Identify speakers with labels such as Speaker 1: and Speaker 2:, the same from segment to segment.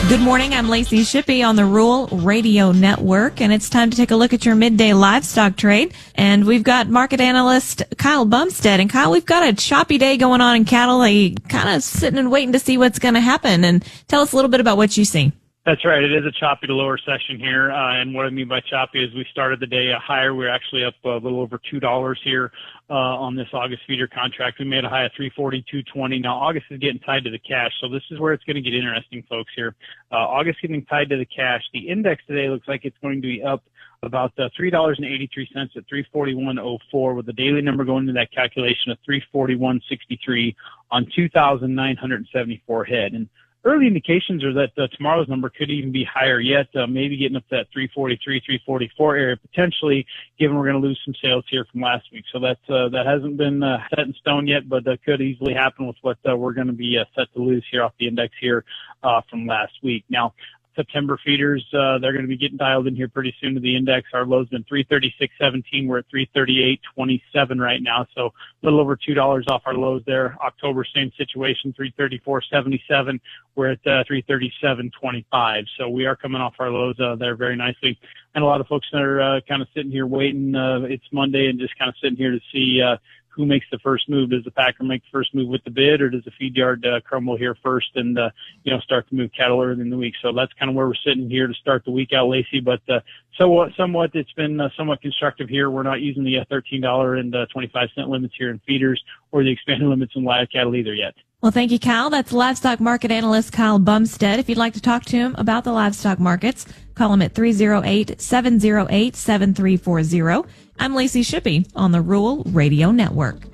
Speaker 1: Good morning. I'm Lacey Shippey on the Rural Radio Network, and it's time to take a look at your midday livestock trade. And we've got market analyst Kyle Bumsted. And Kyle, we've got a choppy day going on in cattle. They kind of sitting and waiting to see what's going to happen. And tell us a little bit about what you see.
Speaker 2: That's right. It is a choppy to lower session here. And what I mean by choppy is we started the day higher. We're actually up a little over $2 here on this August feeder contract. We made a high of 342.20. Now, August is getting tied to the cash, so this is where it's going to get interesting, folks, here. August getting tied to the cash. The index today looks like it's going to be up about $3.83 at 341.04, with the daily number going into that calculation of 341.63 on 2,974 head. And early indications are that tomorrow's number could even be higher yet, maybe getting up to that 343, 344 area, potentially, given we're going to lose some sales here from last week. So that hasn't been set in stone yet, but that could easily happen with what we're going to be set to lose here off the index here from last week. Now, September feeders, they're going to be getting dialed in here pretty soon to the index. Our low's been 336.17. We're at 338.27 right now, so a little over $2 off our lows there. October, same situation, 334.77. We're at 337.25. So we are coming off our lows there very nicely. And a lot of folks are kind of sitting here waiting. It's Monday and just kind of sitting here to see who makes the first move. Does the packer make the first move with the bid, or does the feed yard crumble here first and start to move cattle early in the week? So that's kind of where we're sitting here to start the week out, Lacey. But somewhat it's been somewhat constructive here. We're not using the $13.25 limits here in feeders or the expanded limits in live cattle either yet.
Speaker 1: Well, thank you, Kyle. That's livestock market analyst Kyle Bumsted. If you'd like to talk to him about the livestock markets, call him at 308-708-7340. I'm Lacey Shippey on the Rural Radio Network.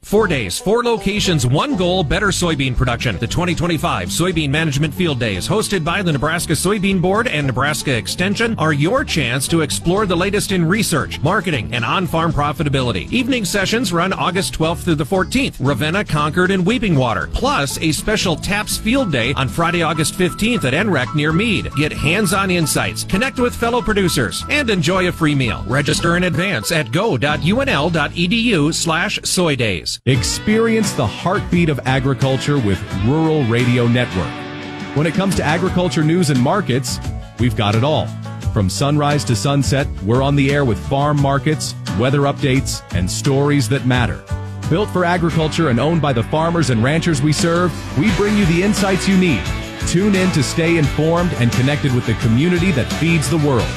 Speaker 3: 4 days, 4 locations, one goal, better soybean production. The 2025 Soybean Management Field Days, hosted by the Nebraska Soybean Board and Nebraska Extension, are your chance to explore the latest in research, marketing, and on-farm profitability. Evening sessions run August 12th through the 14th, Ravenna, Concord, and Weeping Water, plus a special TAPS Field Day on Friday, August 15th at NREC near Meade. Get hands-on insights, connect with fellow producers, and enjoy a free meal. Register in advance at go.unl.edu/soydays.
Speaker 4: Experience the heartbeat of agriculture with Rural Radio Network. When it comes to agriculture news and markets, we've got it all. From sunrise to sunset, we're on the air with farm markets, weather updates, and stories that matter. Built for agriculture and owned by the farmers and ranchers we serve, we bring you the insights you need. Tune in to stay informed and connected with the community that feeds the world.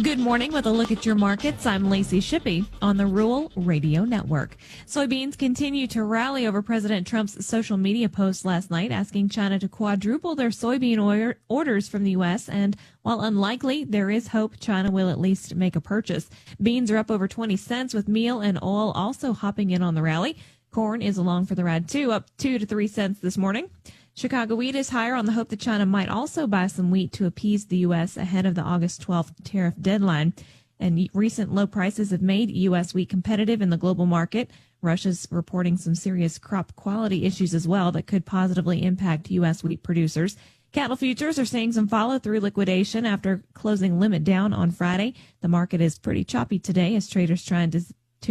Speaker 1: Good morning with a look at your markets. I'm Lacey Shippey on the Rural Radio Network. Soybeans continue to rally over President Trump's social media post last night asking China to quadruple their soybean orders from the U.S. And while unlikely, there is hope China will at least make a purchase. Beans are up over 20 cents with meal and oil also hopping in on the rally. Corn is along for the ride too, up 2 to 3 cents this morning. Chicago wheat is higher on the hope that China might also buy some wheat to appease the U.S. ahead of the August 12th tariff deadline. And recent low prices have made U.S. wheat competitive in the global market. Russia's reporting some serious crop quality issues as well that could positively impact U.S. wheat producers. Cattle futures are seeing some follow-through liquidation after closing limit down on Friday. The market is pretty choppy today as traders trying to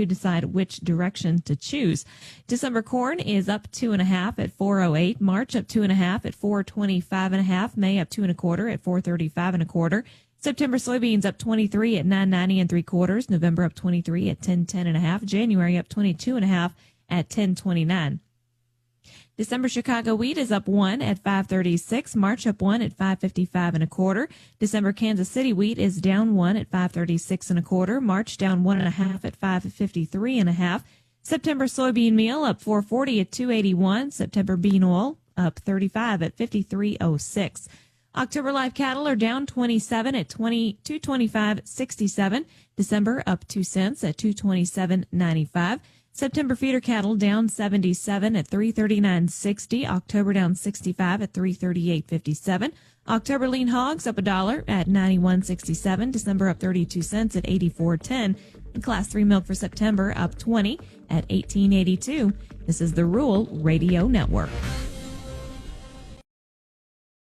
Speaker 1: decide which direction to choose. December corn is up 2.5 at 408. March up 2.5 at 425.5. May up 2 1/4 at 435 1/4. September soybeans up 23 at 990 3/4. November up 23 at 1010.5. January up 22.5 at 1029. December Chicago wheat is up 1 at 536. March up 1 at 555 1/4. December Kansas City wheat is down 1 at 536 1/4. March down 1.5 at 553 1/2. September soybean meal up 440 at 281. September bean oil up 35 at 53.06. October live cattle are down 27 at 225.67. December up 2 cents at 227.95. September feeder cattle down 77 at 339.60. October down 65 at 338.57. October lean hogs up $1 at 91.67. December up 32 cents at 84.10. And Class 3 milk for September up 20 at 18.82. This is the Rural Radio Network.